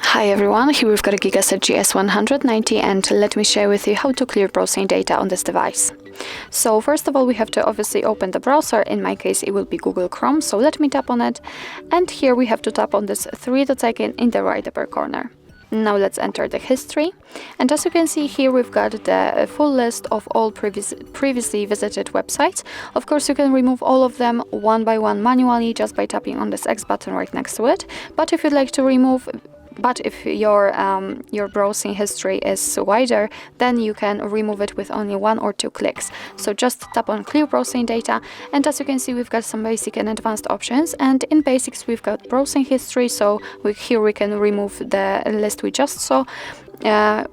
Hi everyone, here we've got a GIGASET GS190 and let me share with you how to clear browsing data on this device. So first of all, we have to obviously open the browser. In my case, it will be Google Chrome, so let me tap on it. And here we have to tap on this three dots icon in the right upper corner. Now let's enter the history. And as you can see here, we've got the full list of all previously visited websites. Of course, you can remove all of them one by one manually just by tapping on this X button right next to it. But if you'd like to remove if your browsing history is wider, then you can remove it with only 1 or 2 clicks. So just tap on clear browsing data, and as you can see, we've got some basic and advanced options. And in basics, we've got browsing history, so here we can remove the list we just saw,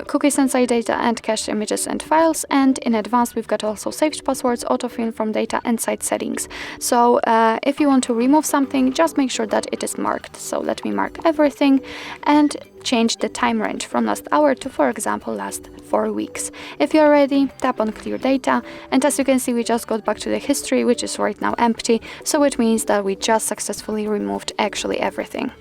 cookies and site data, and cached images and files. And in advanced, we've got also saved passwords, autofill from data, and site settings. So if you want to remove something, just make sure that it is marked. So let me mark everything and change the time range from last hour to, for example, last 4 weeks. If you're ready, tap on clear data, and as you can see, we just got back to the history, which is right now empty, so it means that we just successfully removed actually everything.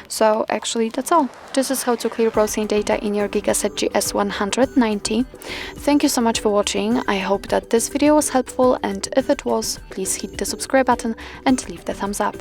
So actually that's all. This is how to clear browsing data in your GIGASET GS190. Thank you so much for watching. I hope that this video was helpful, and if it was, please hit the subscribe button and leave the thumbs up.